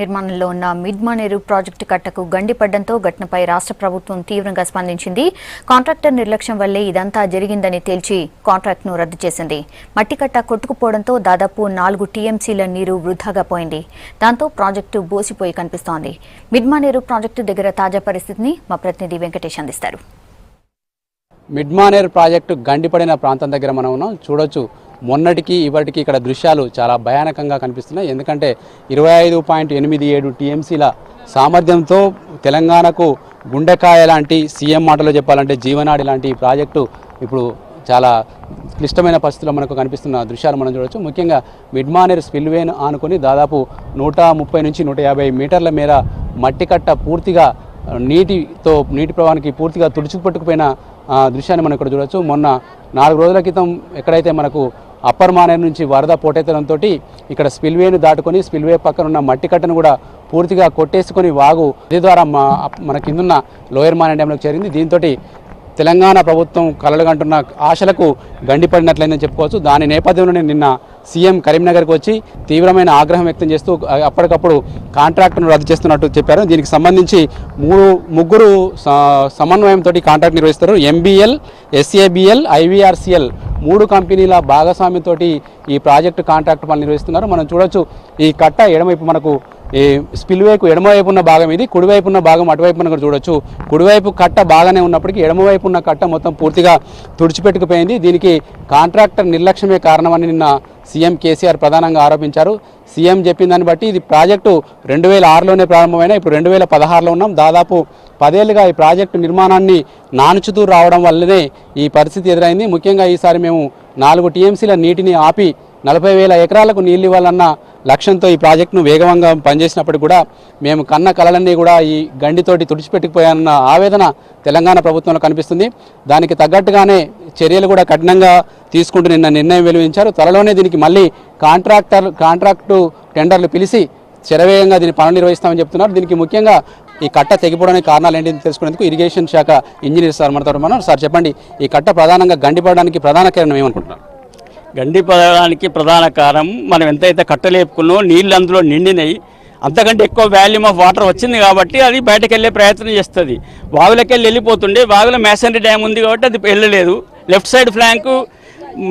నిర్మాణంలో ఉన్న మిడ్మానేరు ప్రాజెక్టు కట్టకు గండిపడ్డంతో ఘటనపై రాష్ట్ర ప్రభుత్వం తీవ్రంగా స్పందించింది. కాంట్రాక్టర్ నిర్లక్ష్యం వల్లే ఇదంతా జరిగిందని తేల్చి కాంట్రాక్ట్ను రద్దు చేసింది. మట్టికట్ట కొట్టుకుపోవడంతో దాదాపు 4 టీఎంసీల నీరు వృధాగా పోయింది. దాంతో ప్రాజెక్టు బోసిపోయి కనిపిస్తోంది. మిడ్మానేరు ప్రాజెక్టు దగ్గర తాజా పరిస్థితిని మా ప్రతినిధి వెంకటేష్ అందిస్తారు. మిడ్మానేరు ప్రాజెక్టు గండిపడిన ప్రాంతం దగ్గర మనం ఉన్నాం. చూడొచ్చు, మొన్నటికి ఇవాటికి ఇక్కడ దృశ్యాలు చాలా భయానకంగా కనిపిస్తున్నాయి. ఎందుకంటే 25.87 టీఎంసీల సామర్థ్యంతో తెలంగాణకు గుండెకాయ లాంటి, సీఎం మాటలో చెప్పాలంటే జీవనాడి లాంటి ప్రాజెక్టు ఇప్పుడు చాలా క్లిష్టమైన పరిస్థితుల్లో మనకు కనిపిస్తున్న దృశ్యాలు మనం చూడవచ్చు. ముఖ్యంగా మిడ్మానేరు స్పిల్వేను ఆనుకొని దాదాపు 130 నుంచి 150 మీటర్ల మేర మట్టికట్ట పూర్తిగా నీటి ప్రవాహానికి పూర్తిగా తుడుచుకుపట్టుకుపోయిన దృశ్యాన్ని మనం ఇక్కడ చూడవచ్చు. మొన్న 4 రోజుల క్రితం ఎక్కడైతే మనకు అప్పర్ మానేరు నుంచి వరద పోటెత్తడంతో ఇక్కడ స్పిల్వేను దాటుకొని స్పిల్వే పక్కన ఉన్న మట్టి కట్టను కూడా పూర్తిగా కొట్టేసుకొని వాగు ఇది ద్వారా మన కిందున్న లోయర్ మానేరు డ్యాంలోకి చేరింది. దీంతో తెలంగాణ ప్రభుత్వం కలలుగంటున్న ఆశలకు గండిపడినట్లయిందని చెప్పుకోవచ్చు. దాని నేపథ్యంలోనే నిన్న సీఎం కరీంనగర్కి వచ్చి తీవ్రమైన ఆగ్రహం వ్యక్తం చేస్తూ అప్పటికప్పుడు కాంట్రాక్టును రద్దు చేస్తున్నట్టు చెప్పారు. దీనికి సంబంధించి ముగ్గురు సమన్వయంతో కాంట్రాక్ట్ నిర్వహిస్తారు. MBL, SABL, IVRCL 3 కంపెనీల భాగస్వామ్యంతో ఈ ప్రాజెక్టు కాంట్రాక్ట్ పనులు నిర్వహిస్తున్నారు. మనం చూడొచ్చు, ఈ కట్ట ఎడమవైపు మనకు ఈ స్పిల్వేకు ఎడమవైపు ఉన్న భాగం ఇది, కుడివైపు ఉన్న భాగం అటువైపు మనం చూడొచ్చు. కుడివైపు కట్ట బాగానే ఉన్నప్పటికీ ఎడమవైపు ఉన్న కట్ట మొత్తం పూర్తిగా తుడిచిపెట్టుకుపోయింది. దీనికి కాంట్రాక్టర్ నిర్లక్ష్యమే కారణమని నిన్న సీఎం కేసీఆర్ ప్రధానంగా ఆరోపించారు. సీఎం చెప్పిన దాన్ని బట్టి ఇది ప్రాజెక్టు 2006లోనే ప్రారంభమైన, ఇప్పుడు 2016లో ఉన్నాం. దాదాపు 10 ఏళ్లుగా ఈ ప్రాజెక్టు నిర్మాణాన్ని నానుచుతూ రావడం వల్లనే ఈ పరిస్థితి ఎదురైంది. ముఖ్యంగా ఈసారి మేము 4 టీఎంసీల నీటిని ఆపి 40,000 ఎకరాలకు నీళ్ళు ఇవ్వాలన్న లక్ష్యంతో ఈ ప్రాజెక్టును వేగంగా పనిచేసినప్పటికీ కూడా మేము కన్న కలలన్నీ కూడా ఈ గండితోటి తుడిచిపెట్టుకుపోయానన్న ఆవేదన తెలంగాణ ప్రభుత్వంలో కనిపిస్తుంది. దానికి తగ్గట్టుగానే చర్యలు కూడా కఠినంగా తీసుకుంటూ నిన్న నిర్ణయం వెలువరించారు. త్వరలోనే దీనికి మళ్ళీ కాంట్రాక్టు టెండర్లు పిలిచి శరవేగంగా దీని పనులు నిర్వహిస్తామని చెప్తున్నారు. దీనికి ముఖ్యంగా ఈ కట్ట తెగిపోవడానికి కారణాలు ఏంటి తెలుసుకునేందుకు ఇరిగేషన్ శాఖ ఇంజనీర్ సార్ మనతో సార్ చెప్పండి, ఈ కట్ట ప్రధానంగా గండిపడడానికి ప్రధాన కారణం ఏమనుకుంటున్నారు? గండిపడడానికి ప్రధాన కారణం మనం ఎంతైతే కట్టలేపుకున్నో నీళ్ళు అందులో నిండినాయి, అంతకంటే ఎక్కువ వాల్యూమ్ ఆఫ్ వాటర్ వచ్చింది కాబట్టి అది బయటకు వెళ్ళే ప్రయత్నం చేస్తుంది. వాగులకి వెళ్ళిపోతుండే, వాగులో మేసనరీ డ్యామ్ ఉంది కాబట్టి అది వెళ్ళలేదు. లెఫ్ట్ సైడ్ ఫ్లాంకు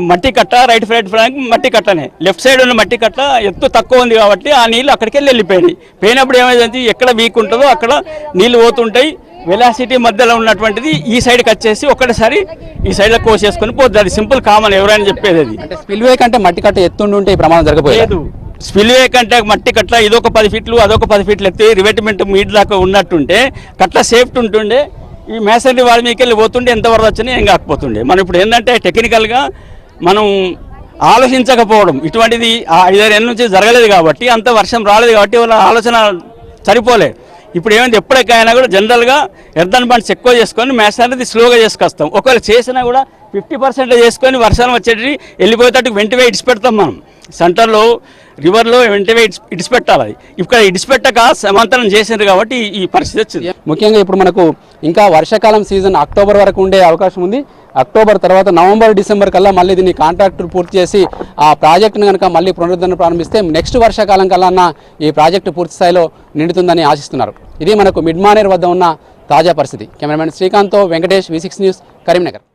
మట్టి కట్ట, రైట్ సైడ్ ఫ్లాంక్ మట్టి కట్టనే. లెఫ్ట్ సైడ్ ఉన్న మట్టి కట్ట ఎత్తు తక్కువ ఉంది కాబట్టి ఆ నీళ్ళు అక్కడికి వెళ్ళిపోయినాయి. పోయినప్పుడు ఏమైంది, ఎక్కడ వీక్ ఉంటుందో అక్కడ నీళ్ళు పోతుంటాయి. వెలాసిటీ మధ్యలో ఉన్నటువంటిది ఈ సైడ్కి వచ్చేసి ఒక్కటిసారి ఈ సైడ్లో కోసేసుకొని పోతుంది. అది సింపుల్ కామన్, ఎవరైనా చెప్పేది. అది అంటే స్పిల్వే కంటే మట్టి కట్ట ఎత్తుంటే ఈ ప్రమాదం జరగలేదు. స్పిల్వే కంటే మట్టి కట్ట ఇదొక 10 ఫీట్లు అదొక 10 ఫీట్లు ఎత్తి రివెట్మెంట్ మీట్ దాకా ఉన్నట్టుంటే కట్ట సేఫ్టీ ఉంటుండే. ఈ మేసనరీ వాళ్ళ మీదకి వెళ్ళి పోతుండే ఎంత వరకు వచ్చినా ఏం కాకపోతుండే. మనం ఇప్పుడు ఏంటంటే టెక్నికల్గా మనం ఆలోచించకపోవడం, ఇటువంటిది 5-6 ఏళ్ళ నుంచి జరగలేదు కాబట్టి, అంత వర్షం రాలేదు కాబట్టి వాళ్ళ ఆలోచన సరిపోలే. ఇప్పుడు ఏమైంది, ఎప్పటికైనా కూడా జనరల్గా ఎర్దన్ బండ్స్ ఎక్కువ చేసుకొని మేసనరీ స్లోగా చేసుకొస్తాం. ఒకవేళ చేసినా కూడా 50% చేసుకొని వర్షాలు వచ్చేటి వెళ్ళిపోయేటట్టు వెంటనే ఇడిచిపెడతాం. మనం సెంటర్లో రివర్లో వెంటనే ఇడిచిపెట్టాలి. ఇక్కడ ఇడిచిపెట్టక సమాంతరం చేసింది కాబట్టి ఈ పరిస్థితి వచ్చింది. ముఖ్యంగా ఇప్పుడు మనకు ఇంకా వర్షాకాలం సీజన్ అక్టోబర్ వరకు ఉండే అవకాశం ఉంది. అక్టోబర్ తర్వాత నవంబర్, డిసెంబర్ కల్లా మళ్ళీ దీన్ని కాంట్రాక్టర్ పూర్తి చేసి ఆ ప్రాజెక్టును కనుక మళ్ళీ పునరుద్ధరణ ప్రారంభిస్తే నెక్స్ట్ వర్షాకాలం కల్లా ఈ ప్రాజెక్టు పూర్తి స్థాయిలో నిండుతుందని ఆశిస్తున్నారు. ఇది మనకు మిడ్మానేర్ వద్ద ఉన్న తాజా పరిస్థితి. కెమెరామెన్ శ్రీకాంత్తో వెంకటేష్, V6 న్యూస్, కరీంనగర్.